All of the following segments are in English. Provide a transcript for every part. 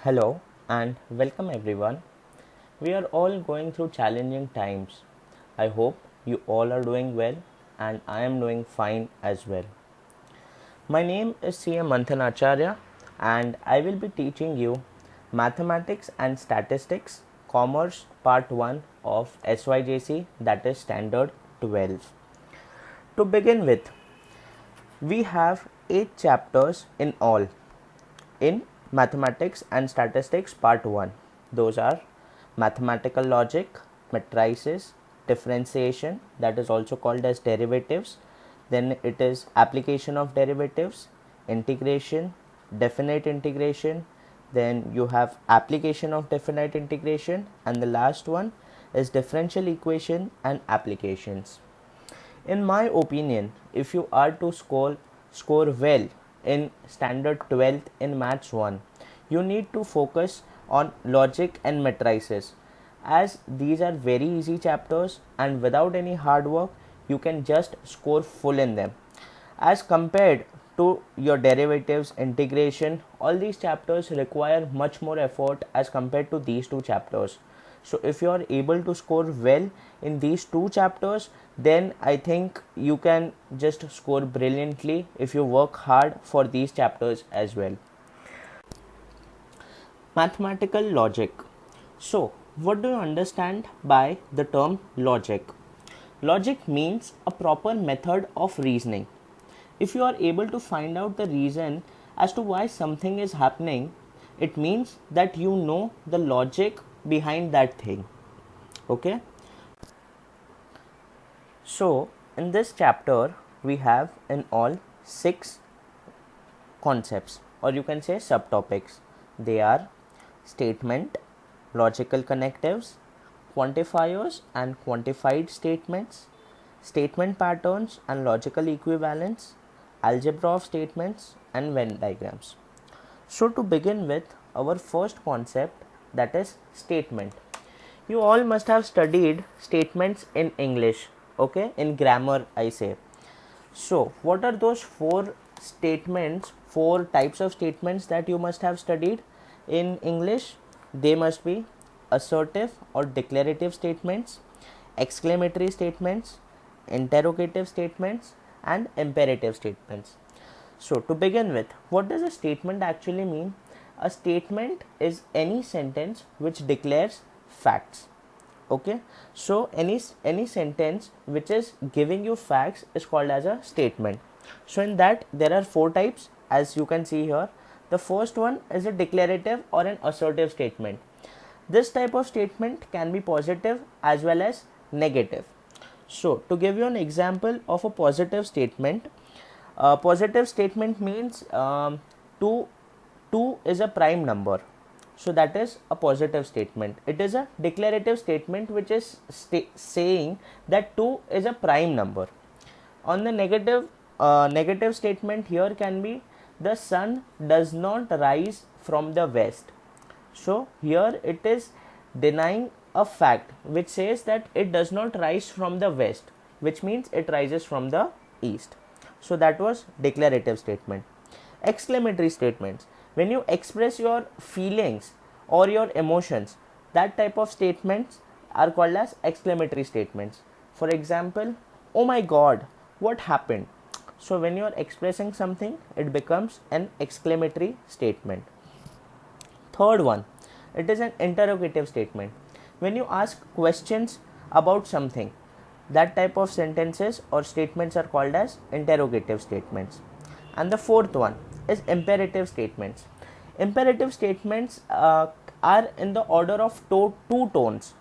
Hello and welcome everyone. We are all going through challenging times. I hope you all are doing well and I am doing fine as well. My name is CM Manthanacharya and I will be teaching you Mathematics and Statistics Commerce Part 1 of SYJC, that is Standard 12. To begin with, we have 8 chapters in all in Mathematics and Statistics Part 1. Those are mathematical logic, matrices, differentiation, that is also called as derivatives. Then it is application of derivatives, integration, definite integration. Then you have application of definite integration, and the last one is differential equation and applications. In my opinion, if you are to score well in standard 12th in maths 1, you need to focus on logic and matrices, as these are very easy chapters and without any hard work you can just score full in them, as compared to your derivatives, integration. All these chapters require much more effort as compared to these two chapters. So if you are able to score well in these two chapters, then I think you can just score brilliantly if you work hard for these chapters as well. Mathematical logic. So what do you understand by the term logic? Logic means a proper method of reasoning. If you are able to find out the reason as to why something is happening, it means that you know the logic behind that thing. Okay? So, in this chapter, we have in all 6 concepts, or you can say subtopics. They are statement, logical connectives, quantifiers and quantified statements, statement patterns and logical equivalence, algebra of statements, and Venn diagrams. So, to begin with, our first concept, that is statement. You all must have studied statements in English, okay, in grammar, I say. So, what are those four types of statements that you must have studied in English? They must be assertive or declarative statements, exclamatory statements, interrogative statements, and imperative statements. So, to begin with, what does a statement actually mean? A statement is any sentence which declares facts. Okay, so any sentence which is giving you facts is called as a statement. So in that there are 4 types, as you can see here. The first one is a declarative or an assertive statement. This type of statement can be positive as well as negative. So to give you an example of a positive statement, a positive statement means 2 is a prime number. So that is a positive statement. It is a declarative statement which is saying that 2 is a prime number. On the negative statement here can be the sun does not rise from the west. So here it is denying a fact which says that it does not rise from the west, which means it rises from the east. So that was declarative statement. Exclamatory statements, when you express your feelings or your emotions, that type of statements are called as exclamatory statements. For example, oh my god, what happened? So when you are expressing something, it becomes an exclamatory statement. Third one, it is an interrogative statement. When you ask questions about something, that type of sentences or statements are called as interrogative statements. And the fourth one is imperative statements. Imperative statements are in the order of two tones.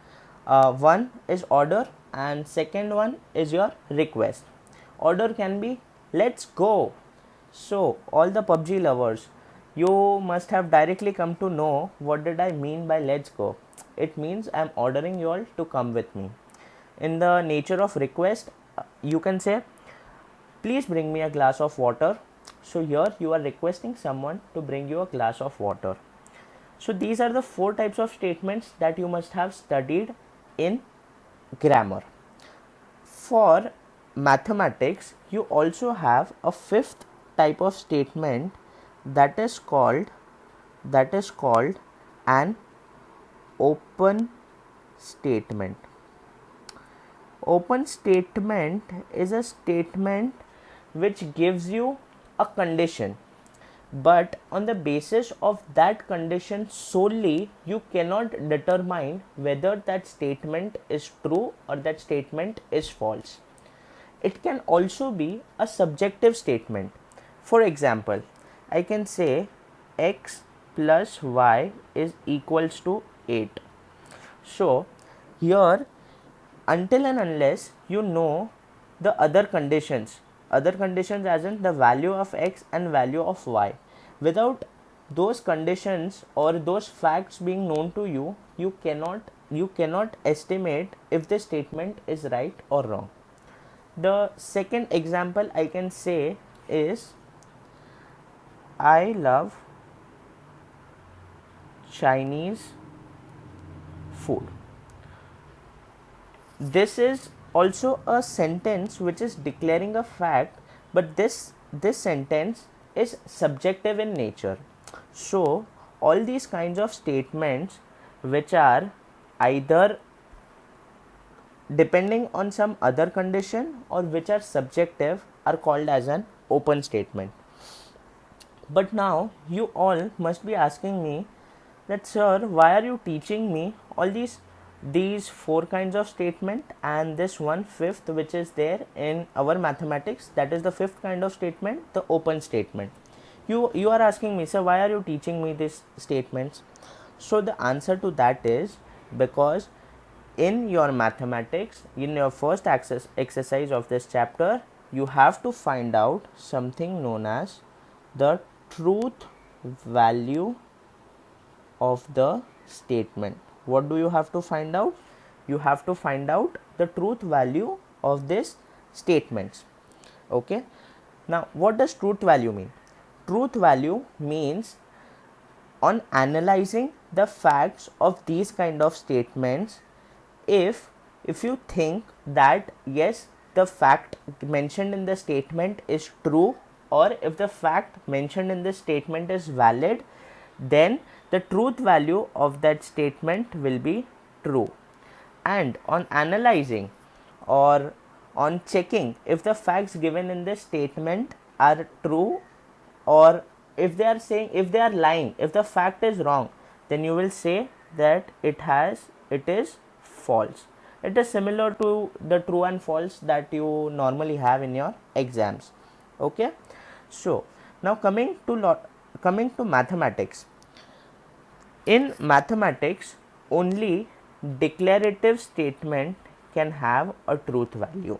One is order and second one is your request. Order can be let's go. So all the PUBG lovers, you must have directly come to know what did I mean by let's go. It means I am ordering you all to come with me. In the nature of request, you can say please bring me a glass of water. So here you are requesting someone to bring you a glass of water. So these are the 4 types of statements that you must have studied in grammar. For mathematics, you also have a 5th type of statement that is called an open statement. Open statement is a statement which gives you a condition, but on the basis of that condition solely you cannot determine whether that statement is true or that statement is false. It can also be a subjective statement. For example, I can say x plus y is equals to 8. So here, until and unless you know the other conditions as in the value of x and value of y, without those conditions or those facts being known to you, you cannot estimate if the statement is right or wrong. The second example I can say is I love Chinese food. This is also a sentence which is declaring a fact, but this sentence is subjective in nature. So all these kinds of statements which are either depending on some other condition or which are subjective are called as an open statement. But now you all must be asking me that, sir, why are you teaching me all these four kinds of statement and this one fifth which is there in our mathematics, that is the fifth kind of statement, the open statement. You are asking me, sir, why are you teaching me these statements? So the answer to that is because in your mathematics, in your first exercise of this chapter, you have to find out something known as the truth value of the statement. What do you have to find out? You have to find out the truth value of these statements. Okay. Now, what does truth value mean? Truth value means on analyzing the facts of these kind of statements, if you think that yes, the fact mentioned in the statement is true, or if the fact mentioned in the statement is valid, then the truth value of that statement will be true. And on analyzing or on checking if the facts given in this statement are true, or if they are lying, if the fact is wrong, then you will say that it is false. It is similar to the true and false that you normally have in your exams. Okay. So now coming to mathematics. In mathematics, only declarative statement can have a truth value.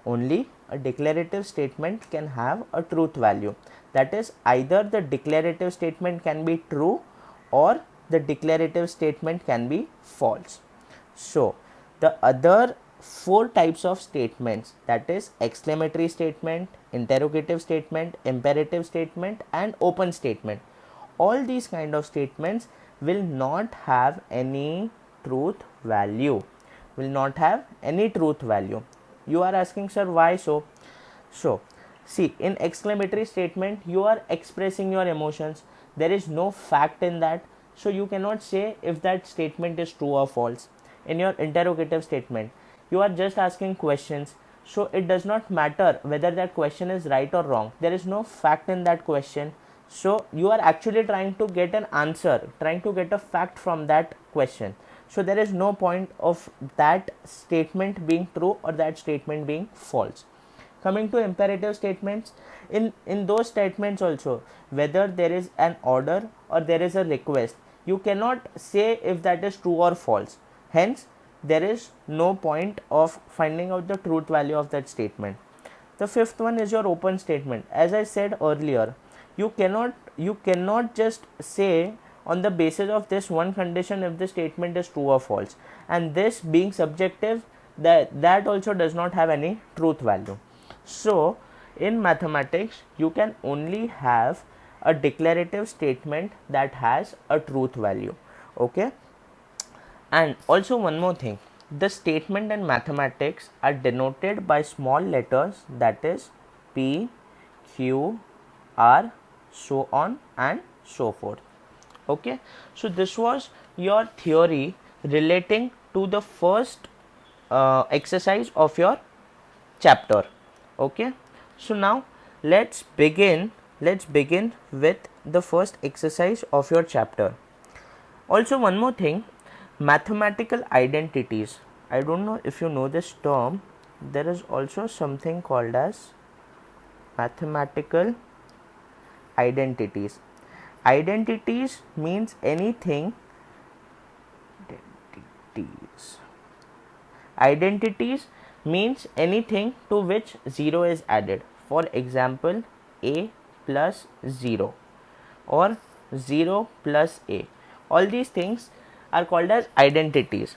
Only a declarative statement can have a truth value. That is, either the declarative statement can be true or the declarative statement can be false. So the other four types of statements, that is exclamatory statement, interrogative statement, imperative statement and open statement, all these kind of statements will not have any truth value. You are asking, sir, why so? So see, in exclamatory statement you are expressing your emotions. There is no fact in that, so you cannot say if that statement is true or false. In your interrogative statement, you are just asking questions, so it does not matter whether that question is right or wrong. There is no fact in that question, so you are actually trying to get an answer, trying to get a fact from that question. So there is no point of that statement being true or that statement being false. Coming to imperative statements, in those statements also, whether there is an order or there is a request, you cannot say if that is true or false. Hence there is no point of finding out the truth value of that statement. The fifth one is your open statement. As I said earlier, you cannot just say on the basis of this one condition if the statement is true or false, and this being subjective, that also does not have any truth value. So in mathematics you can only have a declarative statement that has a truth value. Okay. And also one more thing, the statement in mathematics are denoted by small letters, that is P, Q, R, so on and so forth. Okay, so this was your theory relating to the first exercise of your chapter. Okay, so now let's begin with the first exercise of your chapter. Also, one more thing, mathematical identities. I don't know if you know this term. There is also something called as mathematical identities. Identities means anything. Identities. Identities means anything to which 0 is added. For example, a plus 0 or 0 plus a. All these things are called as identities.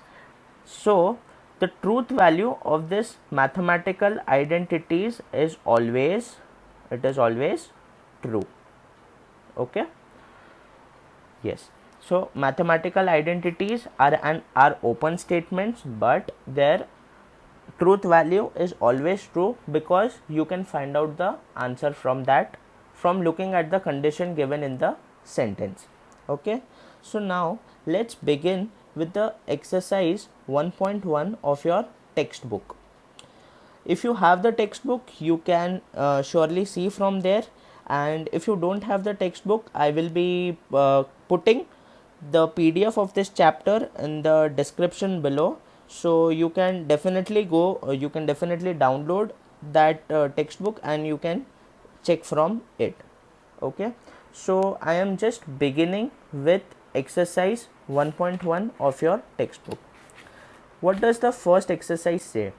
So, the truth value of this mathematical identities is always true. Okay? Yes. So, mathematical identities are open statements, but their truth value is always true because you can find out the answer from that from looking at the condition given in the sentence. Okay, so now let's begin with the exercise 1.1 of your textbook. If you have the textbook, you can surely see from there, and if you don't have the textbook, I will be putting the PDF of this chapter in the description below, so you can definitely you can definitely download that textbook and you can check from it. Okay, so I am just beginning with exercise 1.1 of your textbook. What does the first exercise say?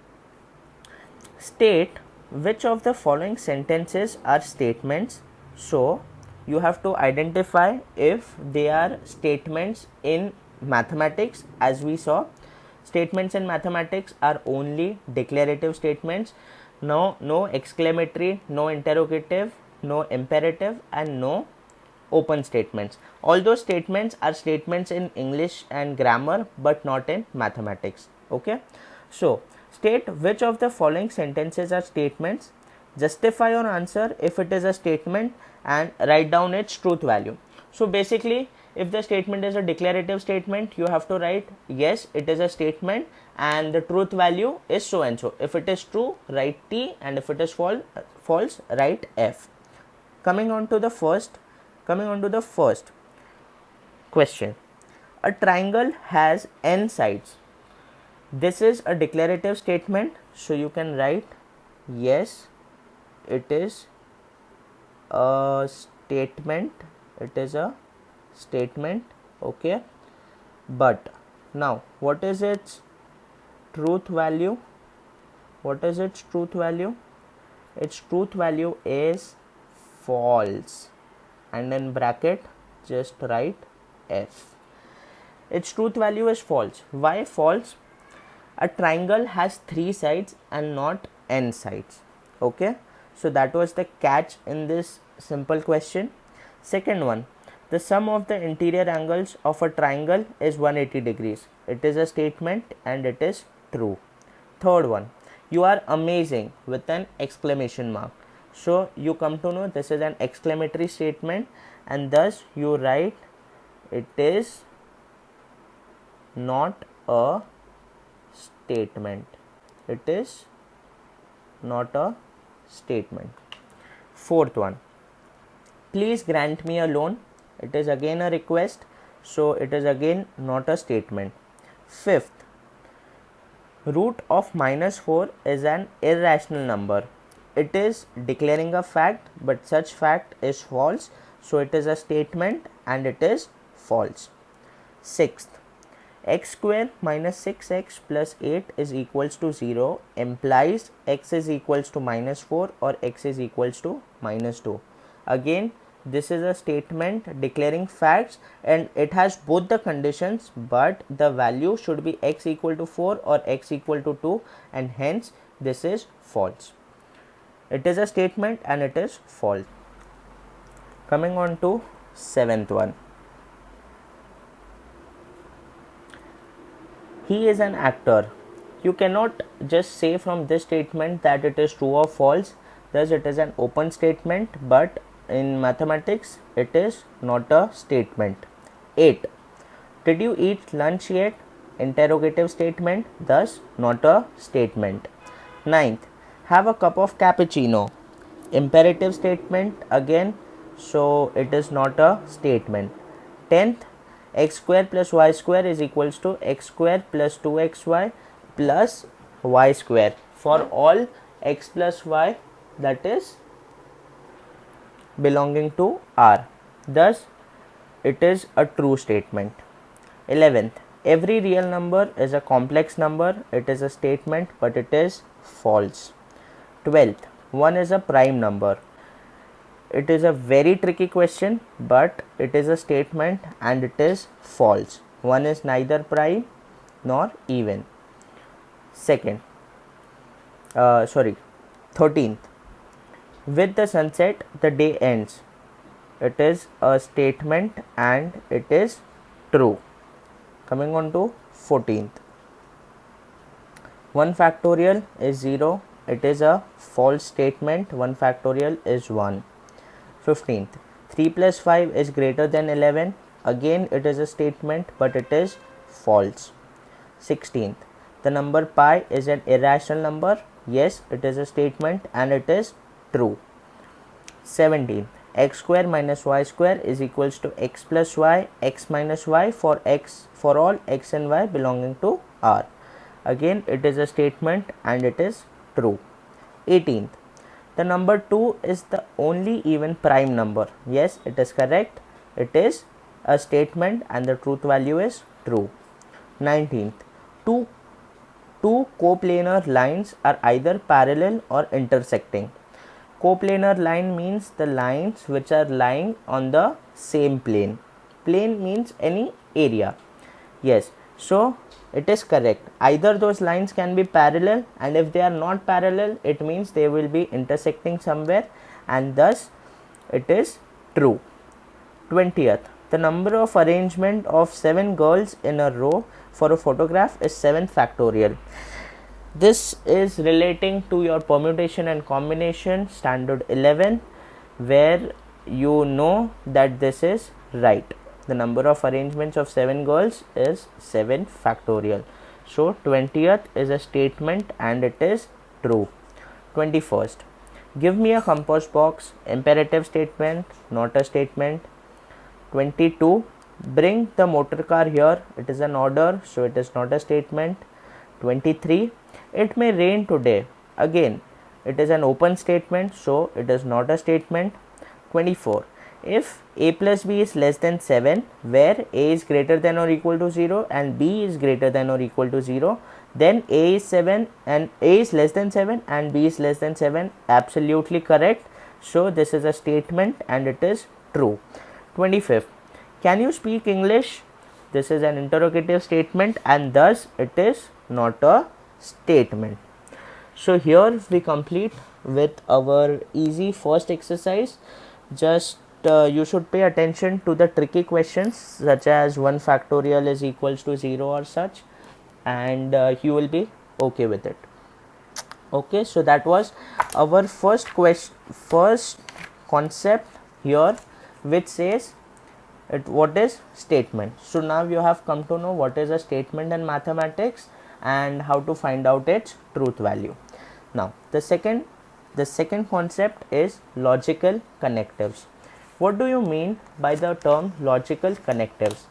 State which of the following sentences are statements. So you have to identify if they are statements in mathematics. As we saw, statements in mathematics are only declarative statements. No exclamatory, no interrogative, no imperative, and no open statements. All those statements are statements in English and grammar, but not in mathematics. Okay, so state which of the following sentences are statements, justify your answer if it is a statement, and write down its truth value. So basically, if the statement is a declarative statement, you have to write yes, it is a statement and the truth value is so and so. If it is true, write T, and if it is false, write F. Coming on to the first question. A triangle has n sides. This is a declarative statement, so you can write yes, it is a statement. Okay, but now what is its truth value? Its truth value is false, and in bracket just write F. Its truth value is false. Why false? A triangle has 3 sides and not n sides. Okay, so that was the catch in this simple question. Second one, the sum of the interior angles of a triangle is 180 degrees. It is a statement and it is true. Third one, you are amazing with an exclamation mark. So you come to know this is an exclamatory statement, and thus you write it is not a statement. It is not a statement. Fourth one, please grant me a loan. It is again a request, so it is again not a statement. Fifth, root of -4 is an irrational number. It is declaring a fact, but such fact is false, so it is a statement and it is false. Sixth, x square minus 6x plus 8 is equals to 0 implies x is equals to -4 or x is equals to -2. Again, this is a statement declaring facts and it has both the conditions, but the value should be x equal to 4 or x equal to 2, and hence this is false. It is a statement and it is false. Coming on to seventh one. He is an actor. You cannot just say from this statement that it is true or false. Thus it is an open statement, but in mathematics it is not a statement. 8. Did you eat lunch yet? Interrogative statement, thus not a statement. 9th. Have a cup of cappuccino. Imperative statement again, so it is not a statement. 10th. X square plus y square is equals to x square plus 2xy plus y square for all x plus y that is belonging to R. Thus, it is a true statement. 11th. Every real number is a complex number. It is a statement, but it is false. 12th. 1 is a prime number. It is a very tricky question, but it is a statement and it is false. 1 is neither prime nor even. 13th. With the sunset, the day ends. It is a statement and it is true. Coming on to 14th. 1 factorial is 0. It is a false statement. 1 factorial is 1. 15th. 3 plus 5 is greater than 11. Again, it is a statement, but it is false. 16th. The number pi is an irrational number. Yes, it is a statement and it is true. 17th. X square minus y square is equals to x plus y, x minus y for all x and y belonging to R. Again, it is a statement and it is true. 18th. The number 2 is the only even prime number. Yes, it is correct. It is a statement and the truth value is true. 19th. Two coplanar lines are either parallel or intersecting. Coplanar line means the lines which are lying on the same plane. Plane means any area. Yes, so it is correct. Either those lines can be parallel, and if they are not parallel, it means they will be intersecting somewhere, and thus it is true. 20th. The number of arrangement of 7 girls in a row for a photograph is 7 factorial. This is relating to your permutation and combination standard 11, where you know that this is right. The number of arrangements of 7 girls is 7 factorial. So 20th is a statement and it is true. 21st. Give me a compost box. Imperative statement, not a statement. 22. Bring the motor car here. It is an order, so it is not a statement. 23. It may rain today. Again, it is an open statement, so it is not a statement. 24. If a plus b is less than 7, where a is greater than or equal to 0 and b is greater than or equal to 0, then a is 7 and a is less than 7 and b is less than 7. Absolutely correct. So this is a statement and it is true. 25th. Can you speak English? This is an interrogative statement and thus it is not a statement. So here we complete with our easy first exercise. Just you should pay attention to the tricky questions such as 1 factorial is equals to 0 or such, and you will be okay with it. Okay, so that was our first concept here, which says what is statement. So now you have come to know what is a statement in mathematics and how to find out its truth value. Now the second concept is logical connectives. What do you mean by the term logical connectives?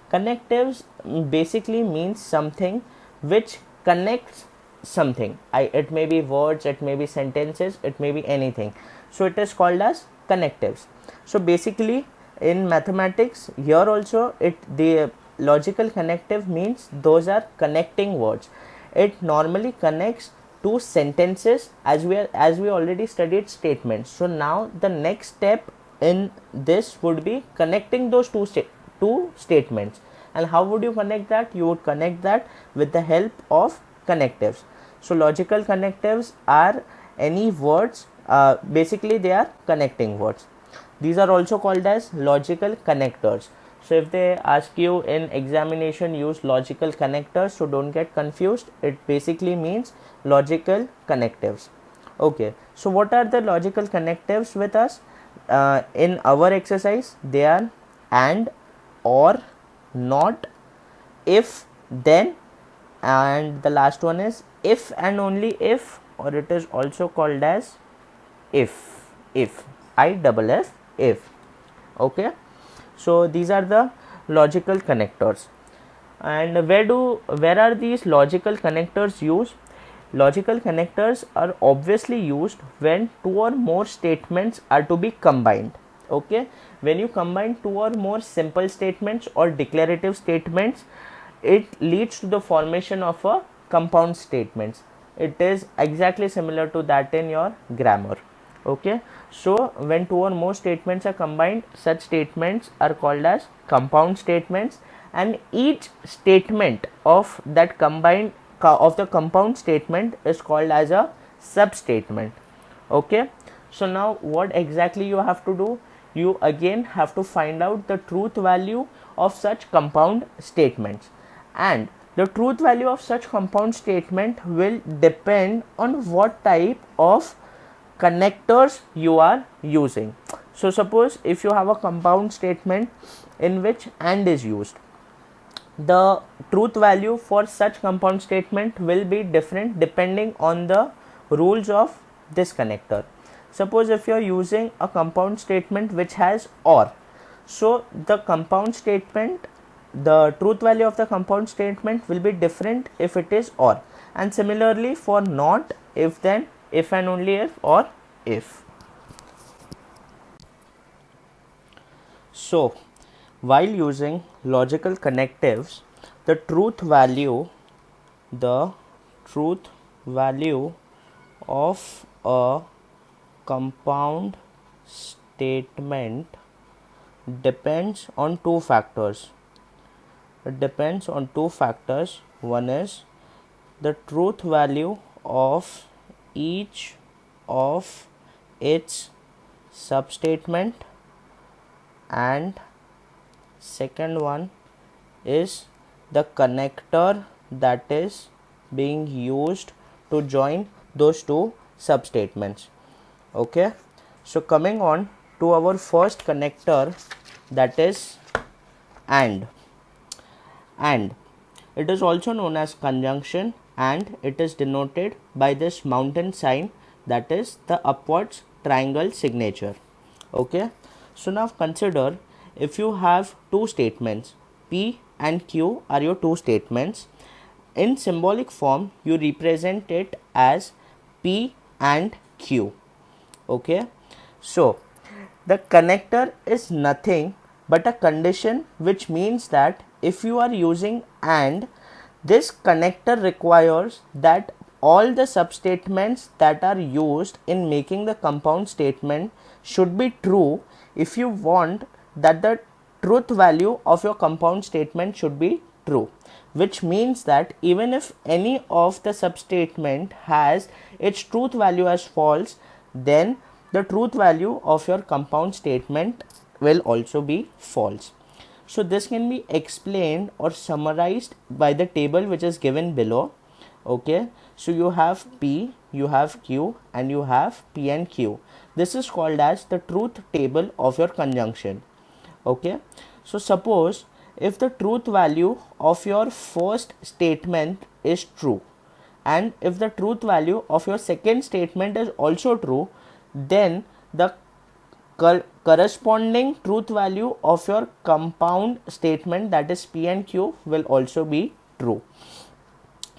Connectives basically means something which connects something. It may be words, it may be sentences, it may be anything. So it is called as connectives. So basically in mathematics here also the logical connective means those are connecting words. It normally connects two sentences as we already studied statements. So now the next step in this would be connecting those two statements. And how would you connect that? You would connect that with the help of connectives. So logical connectives are any words, basically they are connecting words. These are also called as logical connectors. So if they ask you in examination use logical connectors, so don't get confused. It basically means logical connectives. Okay, so what are the logical connectives with us? In our exercise they are and, or, not, if, then, and the last one is if and only if, or it is also called as if, I double f, if. Okay, so these are the logical connectors. And where are these logical connectors used? Logical connectors are obviously used when two or more statements are to be combined. Okay, when you combine two or more simple statements or declarative statements, it leads to the formation of a compound statements. It is exactly similar to that in your grammar. Okay, so when two or more statements are combined, such statements are called as compound statements, and each statement of that combined of the compound statement is called as a substatement. Okay, so now what exactly you have to do? You again have to find out the truth value of such compound statements, and the truth value of such compound statement will depend on what type of connectors you are using. So suppose if you have a compound statement in which and is used, the truth value for such compound statement will be different depending on the rules of this connector. Suppose if you are using a compound statement which has or, so the compound statement, the truth value of the compound statement will be different if it is or, and similarly for not, if, then, if and only if, or if. So while using logical connectives, the truth value of a compound statement depends on two factors. It depends on two factors. One is the truth value of each of its substatement, and second one is the connector that is being used to join those two substatements. Okay, so coming on to our first connector, that is and it is also known as conjunction, and it is denoted by this mountain sign, that is the upwards triangle signature. Okay, so now consider if you have two statements, P and Q are your two statements. In symbolic form you represent it as P and Q. Okay, so the connector is nothing but a condition, which means that if you are using and, this connector requires that all the substatements that are used in making the compound statement should be true if you want that the truth value of your compound statement should be true, which means that even if any of the substatement has its truth value as false, then the truth value of your compound statement will also be false. So this can be explained or summarized by the table which is given below. Okay, so you have P, you have Q, and you have P and Q. This is called as the truth table of your conjunction. Okay, so suppose if the truth value of your first statement is true, and if the truth value of your second statement is also true, then the corresponding truth value of your compound statement, that is P and Q, will also be true.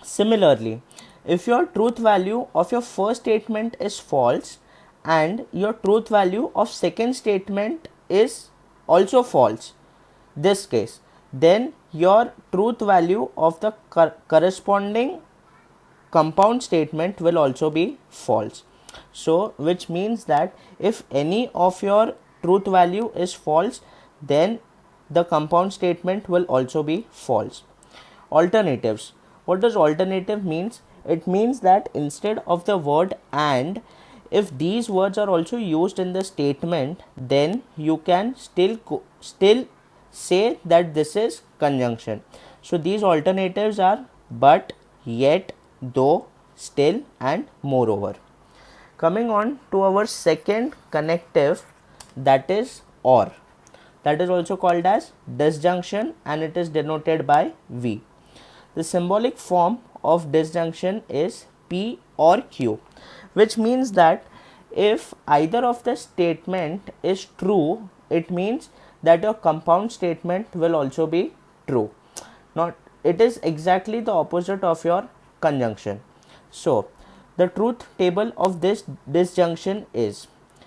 Similarly, if your truth value of your first statement is false and your truth value of second statement is also false, this case, then your truth value of the corresponding compound statement will also be false. So which means that if any of your truth value is false, then the compound statement will also be false. Alternatives. What does alternative means? It means that instead of the word and, if these words are also used in the statement, then you can still say that this is conjunction. So these alternatives are but, yet, though, still, and moreover. Coming on to our second connective, that is or. that is also called as disjunction, and it is denoted by V. The symbolic form of disjunction is P or Q, which means that if either of the statement is true, it means that your compound statement will also be true. Not, it is exactly the opposite of your conjunction. So the truth table of this disjunction is,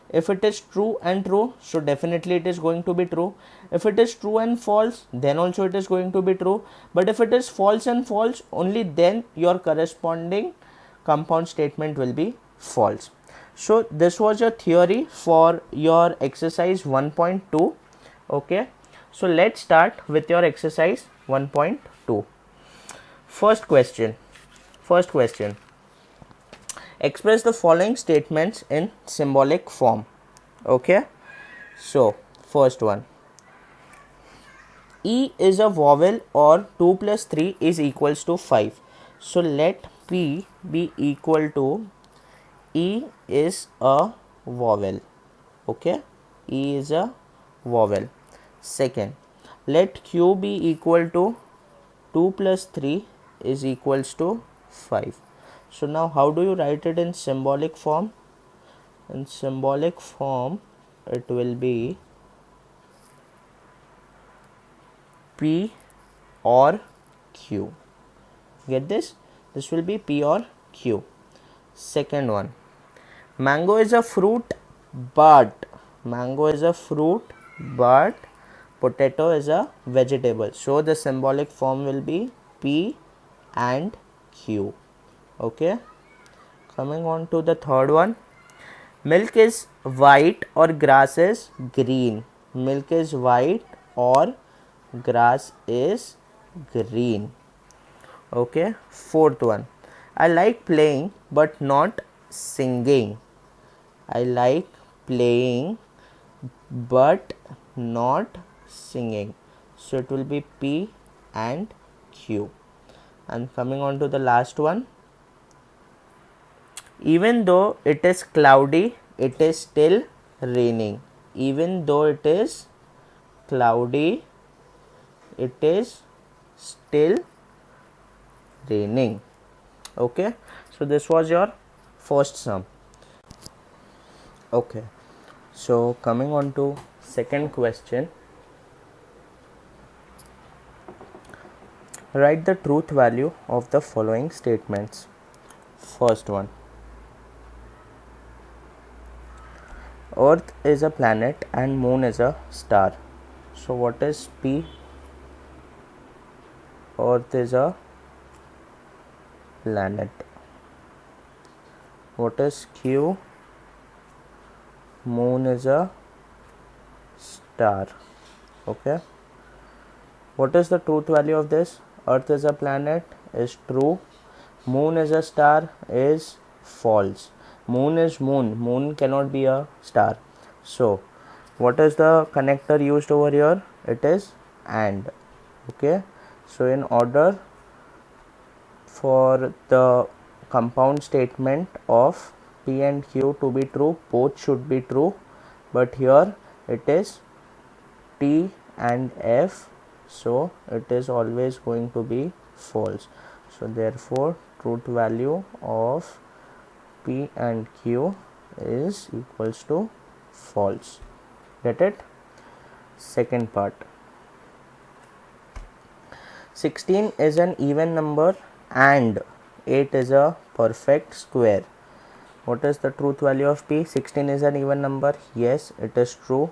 if it is true and true, so definitely it is going to be true. If it is true and false, then also it is going to be true. But if it is false and false, only then your corresponding compound statement will be false. So this was your theory for your exercise 1.2. Okay, so let's start with your exercise 1.2. First question. Express the following statements in symbolic form. Okay, so first one, E is a vowel or 2 plus 3 is equals to 5. So let P be equal to E is a vowel. Okay, E is a vowel. Second, let Q be equal to 2 plus 3 is equals to 5. So now how do you write it in symbolic form? In symbolic form, it will be P or Q. Get this? This will be P or Q. Second one, mango is a fruit, but potato is a vegetable. So the symbolic form will be P and Q. Okay, coming on to the third one, milk is white or grass is green. Milk is white or grass is green. Okay, fourth one, I like playing but not singing. I like playing but not singing. So it will be P and Q. And coming on to the last one, even though it is cloudy, it is still raining. Even though it is cloudy, it is still raining. Okay, so this was your first sum. Okay, so coming on to second question, write the truth value of the following statements. First one, Earth is a planet and Moon is a star. So what is P? Earth is a planet. What is Q? Moon is a star. Okay, what is the truth value of this? Earth is a planet is true. Moon is a star is false. Moon is moon. Moon cannot be a star. So what is the connector used over here? It is and. Okay, so in order for the compound statement of P and Q to be true, both should be true, but here it is T and F, so it is always going to be false. So therefore truth value of P and Q is equals to false. Get it? Second part, 16 is an even number and 8 is a perfect square. What is the truth value of P? 16 is an even number. Yes, it is true.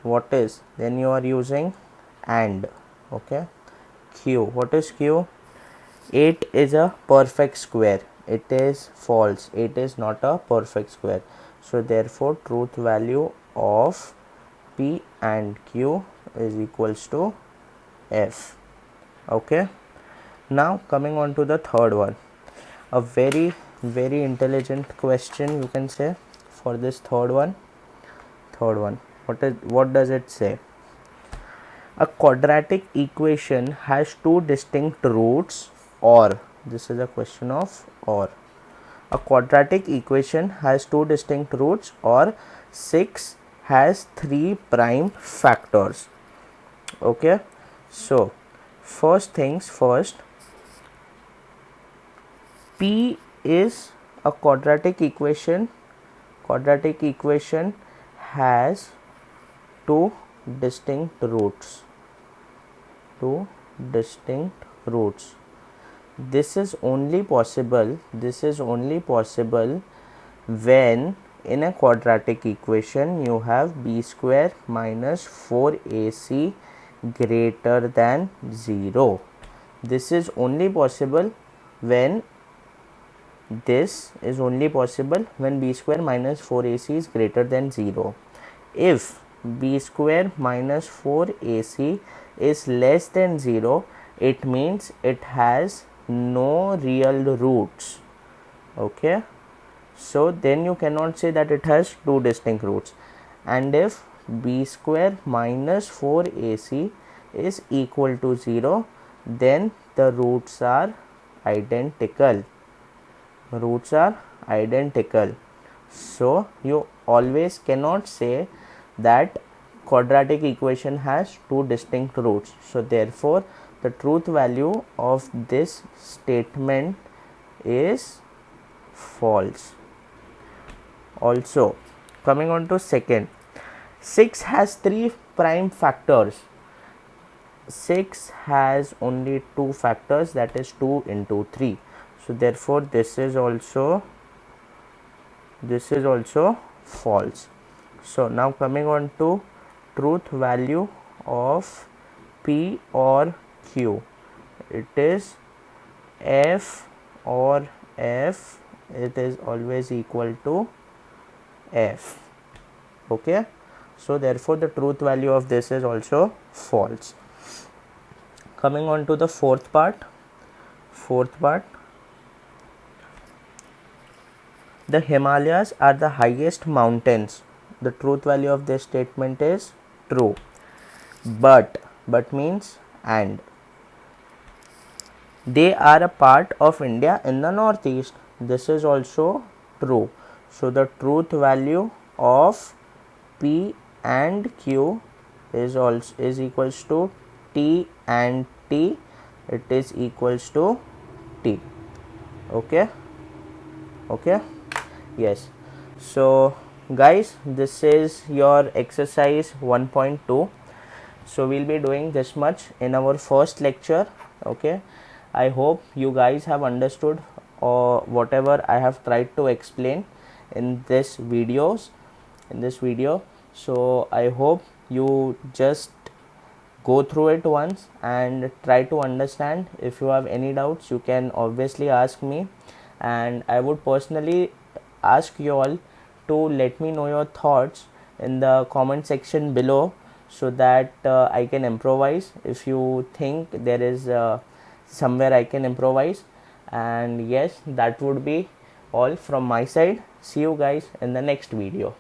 What is? Then you are using and. Okay. Q. What is Q? 8 is a perfect square. It is false. 8 is not a perfect square. So therefore truth value of P and Q is equals to F. Okay. Now coming on to the third one, a very intelligent question, you can say, for this third one. What does it say? A quadratic equation has two distinct roots, or this is a question of or. A quadratic equation has two distinct roots, or 6 has 3 prime factors. Okay, so first things first, P is a quadratic equation. Quadratic equation has two distinct roots. Two distinct roots. This is only possible when in a quadratic equation you have b square minus 4ac greater than 0. This is only possible when b square minus 4ac is greater than 0. If b square minus 4ac is less than 0, it means it has no real roots. Okay, so then you cannot say that it has two distinct roots. And if b square minus 4ac is equal to 0, then the roots are identical. So you always cannot say that quadratic equation has two distinct roots. So therefore the truth value of this statement is false. Also, coming on to second, 6 has 3 prime factors. 6 has only 2 factors, that is 2 into 3. So therefore this is also false. So now coming on to truth value of P or Q, it is F or F, it is always equal to F. Okay, so therefore the truth value of this is also false. Coming on to the fourth part, the Himalayas are the highest mountains. The truth value of this statement is true. But means and. They are a part of India in the northeast. This is also true. So the truth value of P and Q is equals to T and T. It is equals to T. Okay. Yes. So guys, this is your exercise 1.2. so we'll be doing this much in our first lecture. Okay, I hope you guys have understood or whatever I have tried to explain in this video. So I hope you just go through it once and try to understand. If you have any doubts, you can obviously ask me, and I would personally ask you all to let me know your thoughts in the comment section below, so that I can improvise if you think there is somewhere I can improvise. And yes, that would be all from my side. See you guys in the next video.